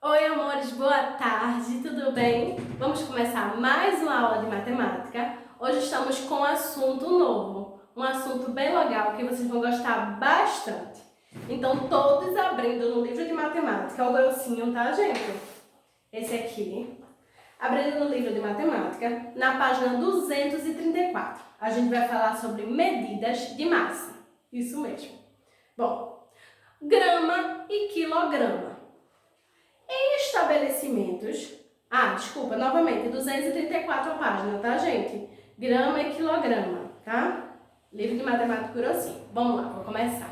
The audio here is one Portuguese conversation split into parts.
Oi, amores, boa tarde, tudo bem? Vamos começar mais uma aula de matemática. Hoje estamos com um assunto novo, um assunto bem legal que vocês vão gostar bastante. Então, todos abrindo no livro de matemática, o grossinho, tá, gente? Esse aqui. Abrindo no livro de matemática, na página 234. A gente vai falar sobre medidas de massa. Isso mesmo. Bom, grama e quilograma. Em estabelecimentos... desculpa, novamente, 234 a página, tá, gente? Grama e quilograma, tá? Livro de matemática grossinho. Vamos lá, vou começar.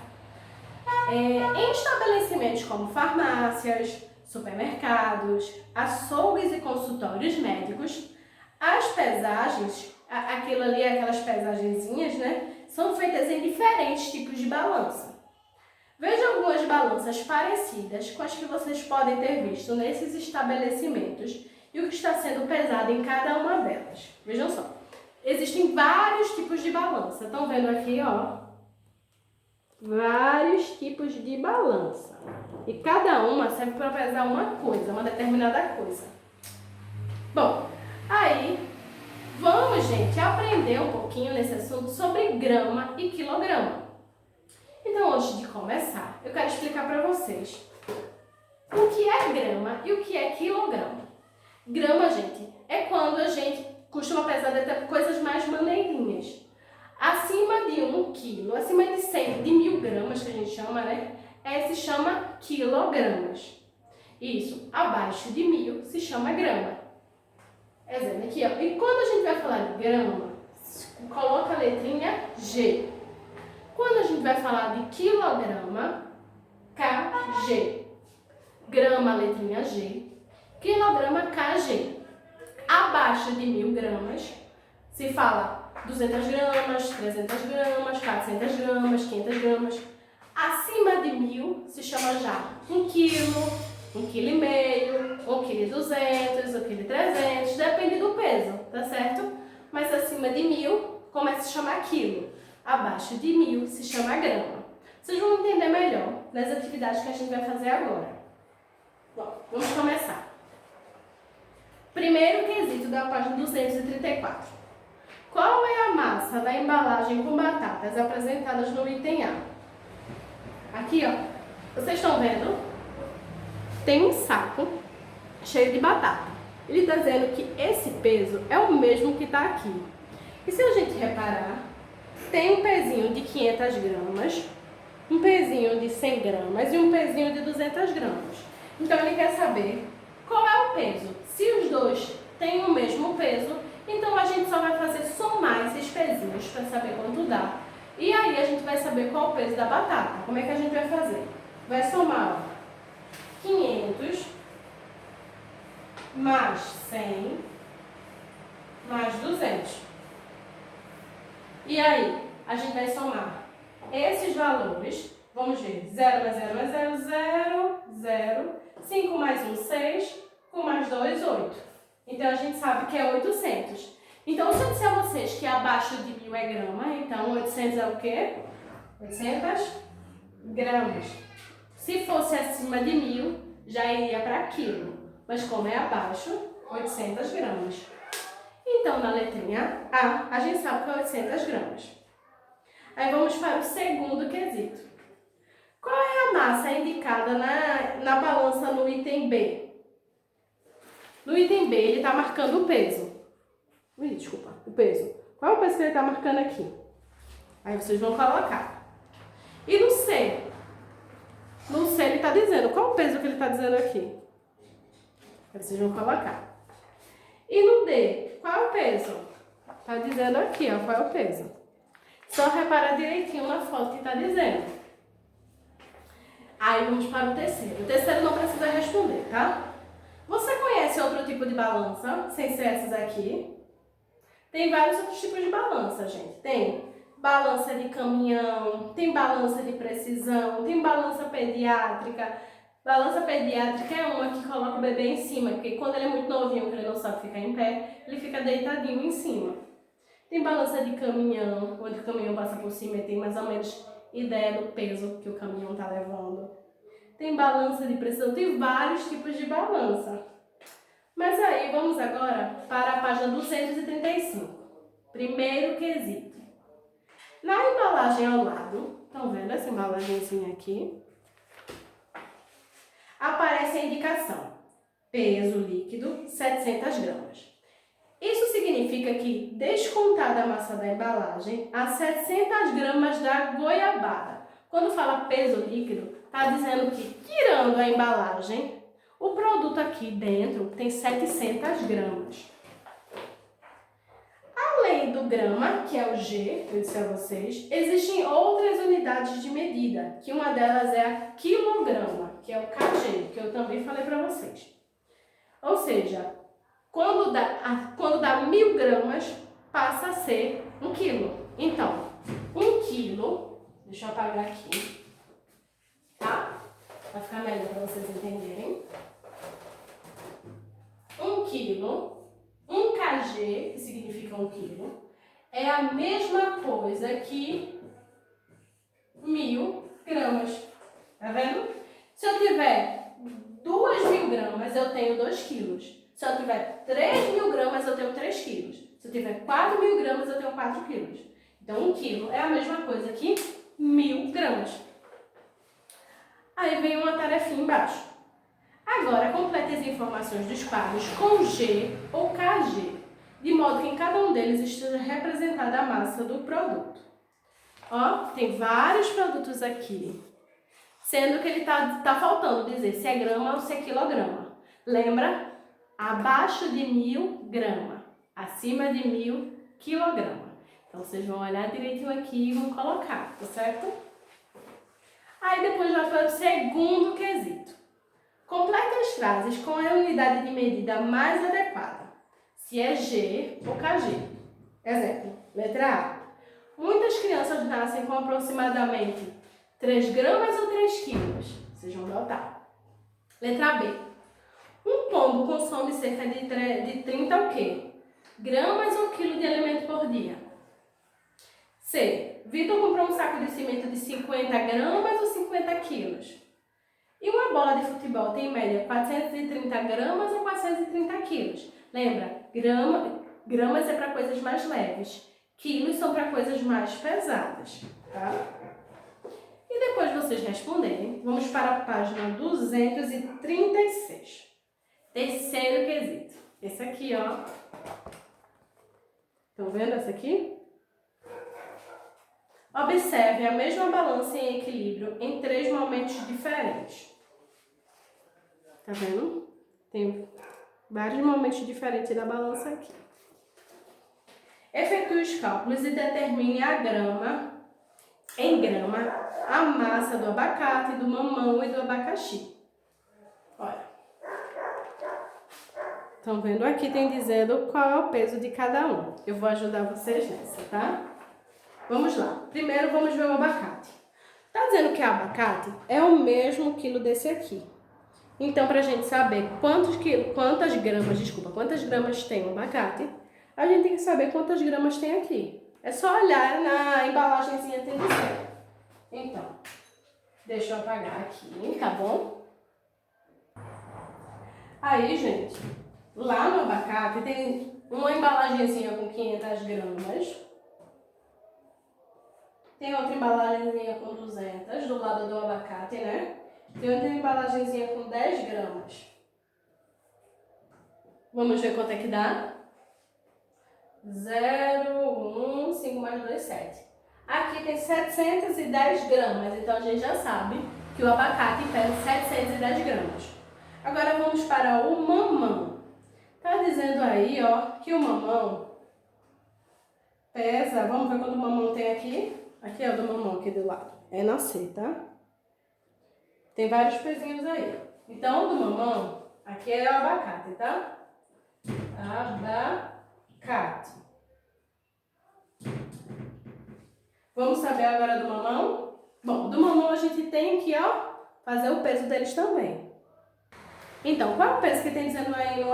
Em estabelecimentos como farmácias, supermercados, açougues e consultórios médicos, as pesagens, aquilo ali, aquelas pesagenzinhas, né? São feitas em diferentes tipos de balança. Veja algumas balanças parecidas com as que vocês podem ter visto nesses estabelecimentos e o que está sendo pesado em cada uma delas. Vejam só, existem vários tipos de balança. Estão vendo aqui, ó? Vários tipos de balança. E cada uma serve para pesar uma coisa, uma determinada coisa. Bom, aí vamos, gente, aprender um pouquinho nesse assunto sobre grama e quilograma. Então, antes de começar, eu quero explicar para vocês o que é grama e o que é quilograma. Grama, gente, é quando a gente costuma pesar até coisas mais maneirinhas. Acima de 1 quilo, acima de 100, de 1000 gramas, que a gente chama, né? Se chama quilogramas. Isso, abaixo de 1000 se chama grama. Exemplo aqui, ó. E quando a gente vai falar de grama, coloca a letrinha G. Quando a gente vai falar de quilograma, KG. Grama, letrinha G. Quilograma, KG. Abaixo de 1000 gramas, se fala 200 gramas, 300 gramas, 400 gramas, 500 gramas. Acima de 1000 se chama já 1 quilo, 1,5 kg, 1,2 kg, 1,3 kg, depende do peso, tá certo? Mas acima de 1000 começa a se chamar quilo. Abaixo de 1000 se chama grama. Vocês vão entender melhor nas atividades que a gente vai fazer agora. Bom, vamos começar. Primeiro quesito da página 234. Qual é a massa da embalagem com batatas apresentadas no item A? Aqui, ó. Vocês estão vendo? Tem um saco cheio de batata. Ele está dizendo que esse peso é o mesmo que está aqui. E se a gente reparar, tem um pezinho de 500 gramas, um pezinho de 100 gramas e um pezinho de 200 gramas. Então, ele quer saber qual é o peso. Se os dois têm o mesmo peso, então a gente só vai fazer somar esses pezinhos para saber quanto dá. E aí a gente vai saber qual é o peso da batata. Como é que a gente vai fazer? Vai somar 500 mais 100 mais 200. E aí, a gente vai somar esses valores. Vamos ver. 0 mais 0 mais 0, 0, 0. 5 mais 1, 6. 1 mais 2, 8. Então, a gente sabe que é 800. Então, se eu disser a vocês que abaixo de 1000 é grama, então 800 é o quê? 800 gramas. Se fosse acima de 1000, já iria para quilo. Mas como é abaixo, 800 gramas. Então, na letrinha A, a gente sabe que é 800 gramas. Aí vamos para o segundo quesito. Qual é a massa indicada na balança no item B? No item B, ele está marcando o peso. Desculpa, o peso. Qual é o peso que ele está marcando aqui? Aí vocês vão colocar. E no C? No C ele está dizendo. Qual o peso que ele está dizendo aqui? Aí vocês vão colocar. E no D? Qual é o peso? Está dizendo aqui, ó, qual é o peso. Só reparar direitinho na foto que está dizendo. Aí vamos para o terceiro. O terceiro não precisa responder, tá? Você conhece outro tipo de balança, sem ser essas aqui? Tem vários outros tipos de balança, gente. Tem balança de caminhão, tem balança de precisão, tem balança pediátrica. Balança pediátrica é uma que coloca o bebê em cima, porque quando ele é muito novinho, que ele não sabe ficar em pé, ele fica deitadinho em cima. Tem balança de caminhão, onde o caminhão passa por cima e tem mais ou menos ideia do peso que o caminhão está levando. tem balança de precisão, tem vários tipos de balança. Mas aí, vamos agora para a página 235. Primeiro quesito. Na embalagem ao lado, estão vendo essa embalagenzinha aqui? Aparece a indicação: peso líquido 700 gramas. Isso significa que, descontada a massa da embalagem, há 700 gramas da goiabada. Quando fala peso líquido, está dizendo que, tirando a embalagem, o produto aqui dentro tem 700 gramas. Além do grama, que é o G, que eu disse a vocês, existem outras unidades de medida, que uma delas é a quilograma, que é o kg, que eu também falei para vocês. Ou seja, quando dá 1000 gramas, passa a ser 1 quilo. Então, 1 quilo, deixa eu apagar aqui, tá? Vai ficar melhor para vocês entenderem. 1 quilo, 1 kg, que significa 1 quilo, é a mesma coisa que 1000 gramas. Tá vendo? Se eu tiver 2000 gramas, eu tenho 2 quilos. Se eu tiver 3000 gramas, eu tenho 3 quilos. Se eu tiver 4000 gramas, eu tenho 4 quilos. Então, 1 quilo é a mesma coisa que 1000 gramas. Aí vem uma tarefinha embaixo. Agora, complete as informações dos quadros com G ou KG, de modo que em cada um deles esteja representada a massa do produto. Ó, tem vários produtos aqui, sendo que ele tá faltando dizer se é grama ou se é quilograma. Lembra? Abaixo de 1000 grama, acima de 1000 quilograma. Então, vocês vão olhar direitinho aqui e vão colocar, tá certo? Aí, depois vai para o segundo quesito. Complete as frases com a unidade de medida mais adequada, se é G ou KG. Exemplo, letra A. Muitas crianças nascem com aproximadamente 3 gramas ou 3 quilos. Vocês vão notar. Letra B. Um pombo consome cerca de 30 o quê? Gramas ou quilo de alimento por dia? C. Vitor comprou um saco de cimento de 50 gramas ou 50 quilos? E uma bola de futebol tem em média 430 gramas ou 430 quilos? Lembra, gramas é para coisas mais leves, quilos são para coisas mais pesadas, tá? E depois de vocês responderem, vamos para a página 236. Terceiro quesito. Esse aqui, ó. Estão vendo essa aqui? Observe a mesma balança em equilíbrio em 3 momentos diferentes. Tá vendo? Tem vários momentos diferentes da balança aqui. Efetue os cálculos e determine em grama, a massa do abacate, do mamão e do abacaxi. Olha. Estão vendo? Aqui tem dizendo qual é o peso de cada um. Eu vou ajudar vocês nessa, tá? Vamos lá. Primeiro vamos ver o abacate. Tá dizendo que abacate é o mesmo quilo desse aqui. Então, para a gente saber quantas gramas tem o abacate, a gente tem que saber quantas gramas tem aqui. É só olhar na embalagenzinha tem dizer. Então, deixa eu apagar aqui, tá bom? Aí, gente, lá no abacate tem uma embalagenzinha com 500 gramas. Tem outra embalagenzinha com 200 do lado do abacate, né? Tem outra embalagenzinha com 10 gramas. Vamos ver quanto é que dá? 0, 1, 5 mais 2, 7. Aqui tem 710 gramas, então a gente já sabe que o abacate pesa 710 gramas. Agora vamos para o mamão. Tá dizendo aí, ó, que o mamão pesa, vamos ver quanto o mamão tem aqui? Aqui é o do mamão, aqui do lado. É na C, tá? Tem vários pezinhos aí. Então, o do mamão, aqui é o abacate, tá? Abacate. Vamos saber agora do mamão? Bom, do mamão a gente tem que, ó, fazer o peso deles também. Então, qual é o peso que tem dizendo aí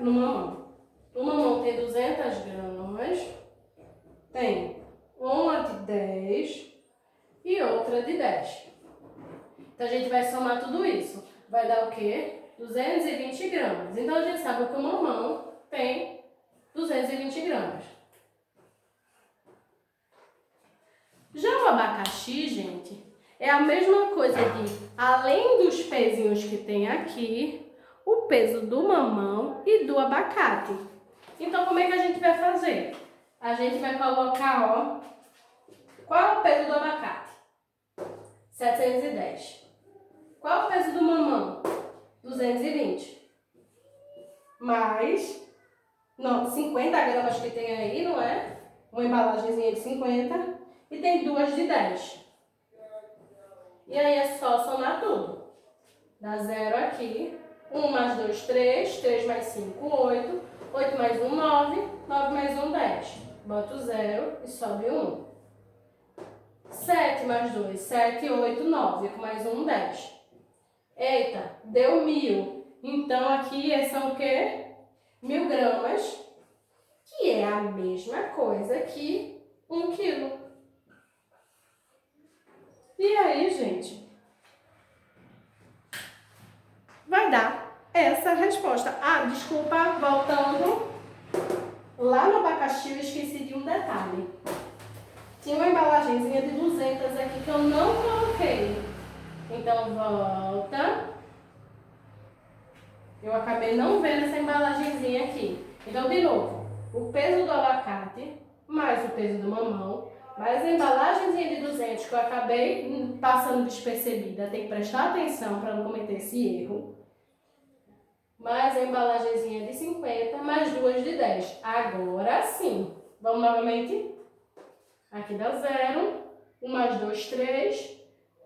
no mamão? O mamão tem 200 gramas, tem uma de 10 e outra de 10. Então, a gente vai somar tudo isso. Vai dar o quê? 220 gramas. Então, a gente sabe que o mamão tem 220 gramas. Já o abacaxi, gente, é a mesma coisa de, além dos pezinhos que tem aqui, o peso do mamão e do abacate. Então, como é que a gente vai fazer? A gente vai colocar, ó, qual é o peso do abacate? 710. Qual é o peso do mamão? 220. Mais 50 gramas que tem aí, não é? Uma embalagenzinha de 50 e tem duas de 10. E aí é só somar tudo. Dá 0 aqui. 1 mais 2, 3. 3 mais 5, 8. 8 mais 1, 9. 9 mais 1, 10. Boto 0 e sobe 1. 7 mais 2, 7, 8, 9. Com mais 1, 10. Eita, deu 1000. Então aqui são o quê? 1000 gramas, que é a mesma coisa que 1 quilo. E aí, gente, vai dar essa resposta. Ah, desculpa, voltando. Lá no abacaxi eu esqueci de um detalhe. Tinha uma embalagenzinha de 200 aqui que eu não coloquei. Então, volta. Eu acabei não vendo essa embalagenzinha aqui. Então, de novo, o peso do abacate mais o peso do mamão, mais a embalagenzinha de 200 que eu acabei passando despercebida. Tem que prestar atenção para não cometer esse erro. Mais a embalagenzinha de 50, mais duas de 10. Agora sim. Vamos novamente? Aqui dá 0. 1 mais 2, 3.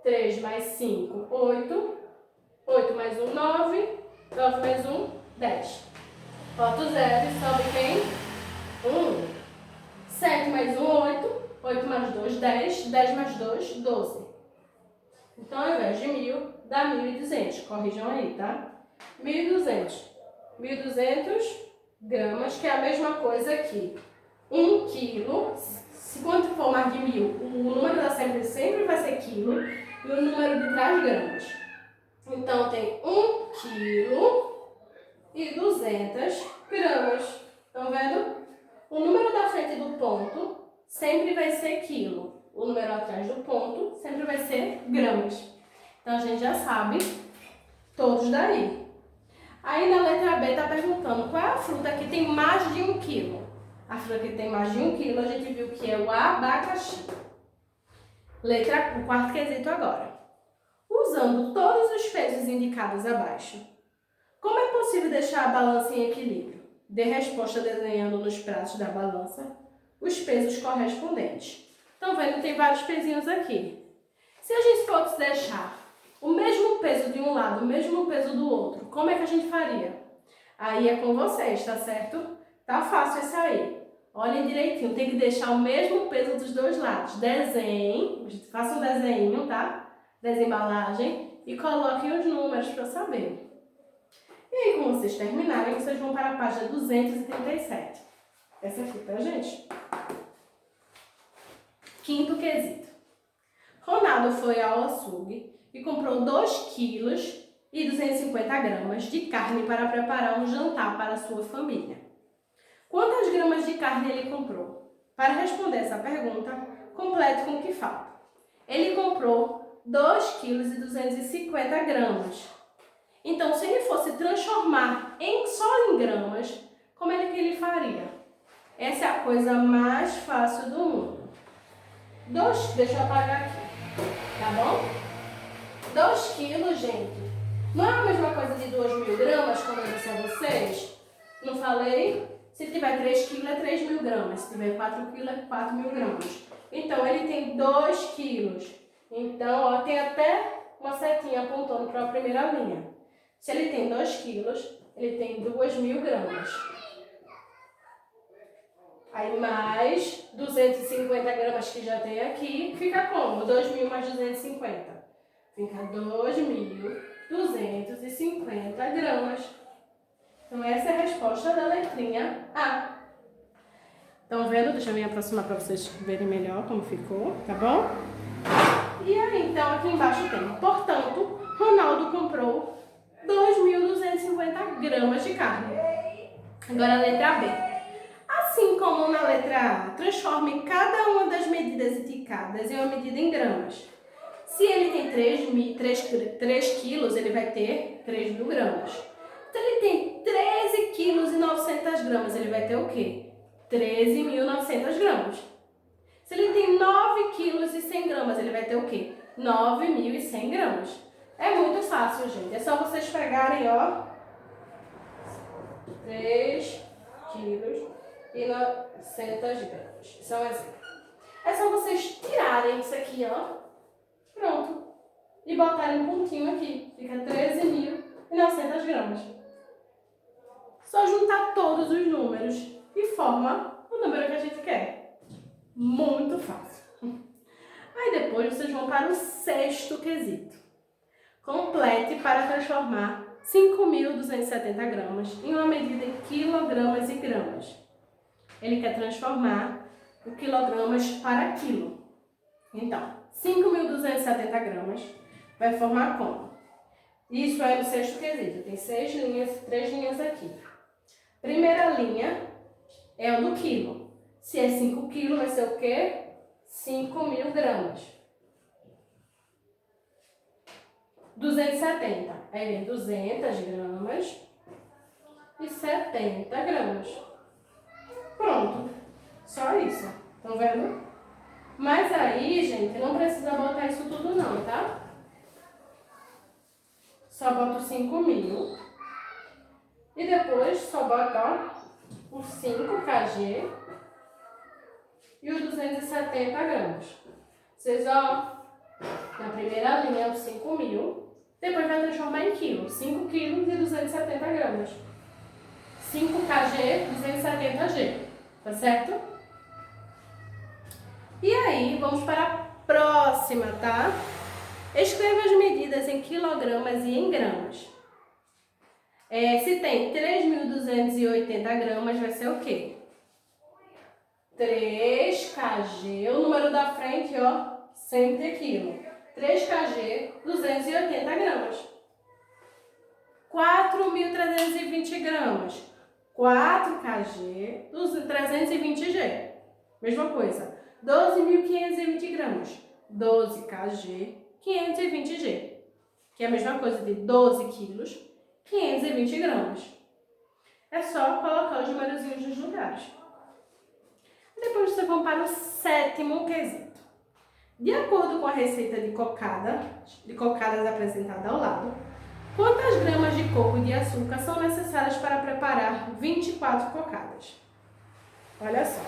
3 mais 5, 8. 8 mais 1, 9. 9 mais 1, 10. Boto 0 e sobe quem? 1. 7 mais 1, 8. 8 mais 2, 10. 10 mais 2, 12. Então, ao invés de 1000, dá 1200. Corrijam aí, tá? 1200. 1200 gramas, que é a mesma coisa que 1 quilo. Se quanto for mais de 1000, o número da sempre vai ser quilo e o número de trás gramas. Então, tem 1 quilo e 200 gramas. Estão vendo? O número da frente do ponto sempre vai ser quilo. O número atrás do ponto sempre vai ser gramas. Então, a gente já sabe todos daí. Aí, na letra B, está perguntando qual é a fruta que tem mais de 1 quilo. A fruta que tem mais de 1 quilo, a gente viu que é o abacaxi. O quarto quesito agora. Usando todos os pesos indicados abaixo, como é possível deixar a balança em equilíbrio? Dê resposta desenhando nos pratos da balança os pesos correspondentes. Estão vendo? Tem vários pezinhos aqui. Se a gente fosse deixar o mesmo peso de um lado, o mesmo peso do outro, como é que a gente faria? Aí é com vocês, tá certo? Tá fácil esse aí. Olhem direitinho, tem que deixar o mesmo peso dos dois lados. Desenhem, faça um desenho, tá? Desembalagem e coloquem os números para saber. E aí, quando vocês terminarem, vocês vão para a página 237. Essa aqui, tá, gente? Quinto quesito. Ronaldo foi ao açougue e comprou 2 quilos e 250 gramas de carne para preparar um jantar para a sua família. Quantas gramas de carne ele comprou? Para responder essa pergunta, complete com o que falta. Ele comprou 2 quilos e 250 gramas. Então, se ele fosse transformar só em gramas, como é que ele faria? Essa é a coisa mais fácil do mundo. Deixa eu apagar aqui, tá bom? 2 quilos, gente, não é a mesma coisa de 2.000 gramas, como eu disse a vocês? Não falei? Se tiver 3 quilos é 3.000 gramas, se tiver 4 quilos é 4.000 gramas. Então, ele tem 2 quilos. Então, ó, tem até uma setinha apontando para a primeira linha. Se ele tem 2 quilos, ele tem 2.000 gramas. Aí, mais 250 gramas que já tem aqui, fica como? 2.000 mais 250. Fica 2.250 gramas. Então, essa é a resposta da letrinha A. Estão vendo? Deixa eu me aproximar para vocês verem melhor como ficou, tá bom? E aí, então, aqui embaixo tem, portanto, Ronaldo comprou 2.250 gramas de carne. Agora a letra B. Assim como na letra A, transforme cada uma das medidas indicadas em uma medida em gramas. Se ele tem 3 quilos, ele vai ter 3.000 gramas. Se ele tem 13 quilos e 900 gramas, ele vai ter o quê? 13.900 gramas. Se ele tem 9 quilos e 100 gramas, ele vai ter o quê? 9.100 gramas. É muito fácil, gente. É só vocês pegarem, ó, 3 quilos e 900 gramas. Isso é um exemplo. É só vocês tirarem isso aqui, ó. Pronto. E botarem um pontinho aqui. Fica 13.900 gramas. Só juntar todos os números e forma o número que a gente quer. Muito fácil. Aí depois vocês vão para o sexto quesito. Complete para transformar 5.270 gramas em uma medida em quilogramas e gramas. Ele quer transformar o quilogramas para quilo. Então, 5.270 gramas vai formar como? Isso é no sexto quesito. Tem 6 linhas, 3 linhas aqui. Primeira linha é o do quilo. Se é 5 quilos, vai ser o quê? 5.000 gramas. 270. Aí vem 200 gramas e 70 gramas. Pronto. Só isso. Estão vendo? Mas aí, gente, não precisa botar isso tudo não, tá? Só bota os 5.000. E depois só bota, ó, o 5 kg e os 270 gramas. Vocês, ó, na primeira linha, os 5.000. Depois vai transformar em quilo. 5 quilos e 270 gramas. 5 kg, 270 g. Tá certo? E aí, vamos para a próxima, tá? Escreva as medidas em quilogramas e em gramas. Se tem 3.280 gramas, vai ser o quê? 3 kg, o número da frente, ó, sempre é quilo. 3 kg, 280 gramas. 4.320 gramas. 4 kg, 320 g. Mesma coisa. 12.520 gramas. 12 kg, 520 g. Que é a mesma coisa de 12 quilos, 520 gramas. É só colocar os numerozinhos nos lugares. Depois vocês vão para o sétimo quesito. De acordo com a receita de cocadas apresentada ao lado, quantas gramas de coco e de açúcar são necessárias para preparar 24 cocadas? Olha só.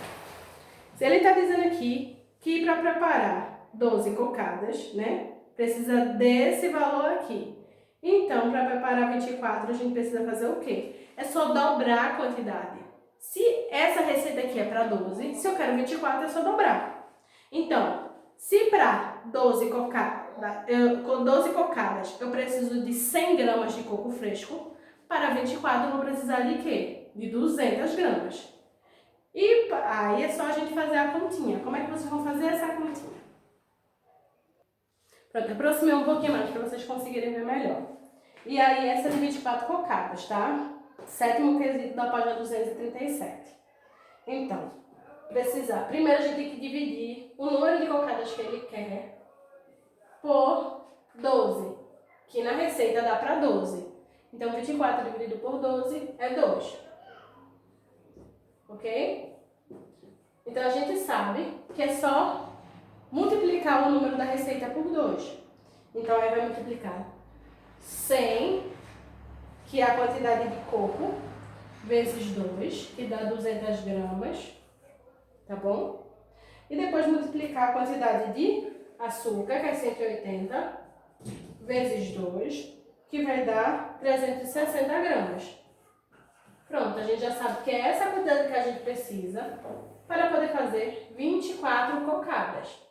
Se ele está dizendo aqui que para preparar 12 cocadas, né, precisa desse valor aqui. Então, para preparar 24, a gente precisa fazer o quê? É só dobrar a quantidade. Se essa receita aqui é para 12, se eu quero 24, é só dobrar. Então, se para 12 cocadas eu preciso de 100 gramas de coco fresco, para 24 eu vou precisar de quê? De 200 gramas. E aí é só a gente fazer a continha. Como é que vocês vão fazer essa continha? Pronto, aproximei um pouquinho mais para vocês conseguirem ver melhor. E aí essa é de 24 cocadas, tá? Sétimo quesito da página 237. Então, primeiro a gente tem que dividir o número de cocadas que ele quer por 12, que na receita dá para 12. Então, 24 dividido por 12 é 2. Ok? Então, a gente sabe que é só multiplicar o número da receita por 2. Então, aí vai multiplicar 100, que é a quantidade de coco, vezes 2, que dá 200 gramas, tá bom? E depois multiplicar a quantidade de açúcar, que é 180, vezes 2, que vai dar 360 gramas. Pronto, a gente já sabe que é essa quantidade que a gente precisa para poder fazer 24 cocadas.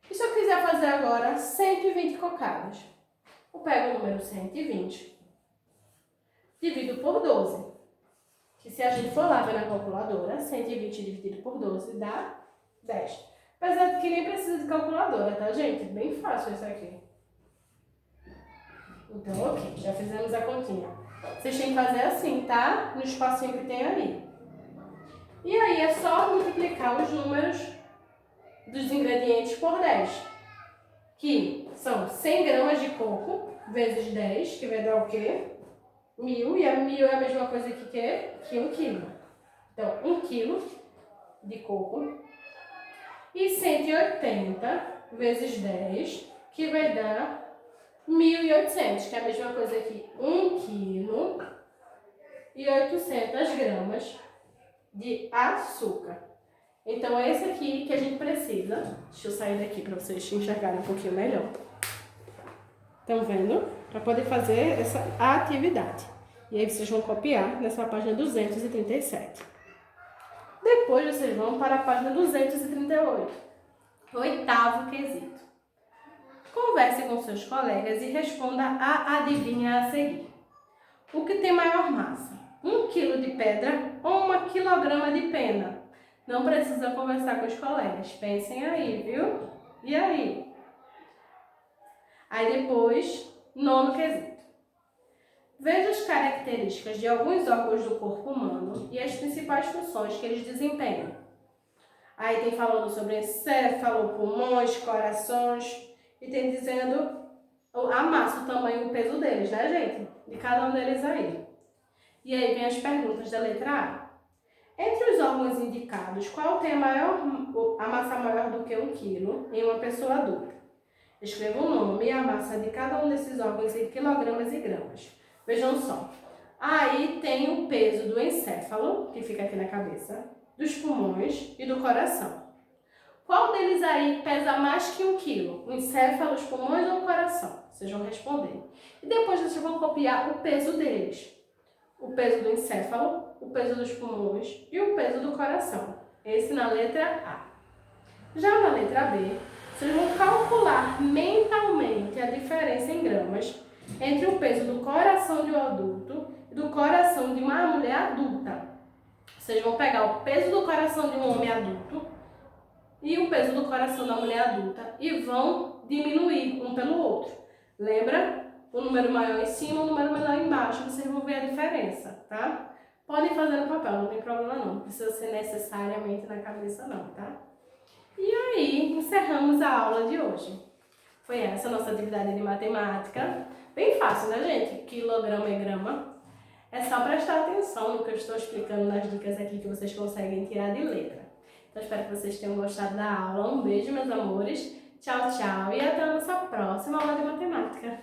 E se eu quiser fazer agora 120 cocadas? Eu pego o número 120, divido por 12. Que se a gente for lá ver na calculadora, 120 dividido por 12 dá 10. Apesar de que nem precisa de calculadora, tá, gente? Bem fácil isso aqui. Então, ok, já fizemos a continha. Vocês têm que fazer assim, tá? No espacinho que tem ali. E aí é só multiplicar os números dos ingredientes por 10, que são 100 gramas de coco vezes 10, que vai dar o quê? 1000, e a 1000 é a mesma coisa que 1 quilo. Então, 1 quilo de coco. E 180 vezes 10, que vai dar 1.800, que é a mesma coisa que 1 quilo e 800 gramas de açúcar. Então, é esse aqui que a gente precisa. Deixa eu sair daqui para vocês enxergarem um pouquinho melhor. Estão vendo? Para poder fazer essa atividade. E aí vocês vão copiar nessa página 237. Depois vocês vão para a página 238. Oitavo quesito. Converse com seus colegas e responda a adivinha a seguir. O que tem maior massa? 1 quilo de pedra ou 1 quilograma de pena? Não precisa conversar com os colegas. Pensem aí, viu? E aí? Aí depois, nono quesito. Veja as características de alguns órgãos do corpo humano e as principais funções que eles desempenham. Aí tem falando sobre encéfalo, pulmões, corações, e tem dizendo a massa, o tamanho e o peso deles, né, gente? De cada um deles aí. E aí vem as perguntas da letra A. Entre os órgãos indicados, qual tem a massa maior do que 1 quilo em uma pessoa adulta? Escreva o nome e a massa de cada um desses órgãos em quilogramas e gramas. Vejam só. Aí tem o peso do encéfalo, que fica aqui na cabeça, dos pulmões e do coração. Qual deles aí pesa mais que 1 quilo? O encéfalo, os pulmões ou o coração? Vocês vão responder. E depois vocês vão copiar o peso deles. O peso do encéfalo, o peso dos pulmões e o peso do coração. Esse na letra A. Já na letra B, vocês vão calcular mentalmente a diferença em gramas entre o peso do coração de um adulto e do coração de uma mulher adulta. Vocês vão pegar o peso do coração de um homem adulto e o peso do coração da mulher adulta e vão diminuir um pelo outro. Lembra? O número maior em cima, o número menor embaixo. Vocês vão ver a diferença, tá? Podem fazer no papel, não tem problema não. Não precisa ser necessariamente na cabeça não, tá? E aí, encerramos a aula de hoje. Foi essa a nossa atividade de matemática. Bem fácil, né, gente? Quilograma e grama. É só prestar atenção no que eu estou explicando nas dicas aqui que vocês conseguem tirar de letra. Então, espero que vocês tenham gostado da aula. Um beijo, meus amores. Tchau, tchau. E até a nossa próxima aula de matemática.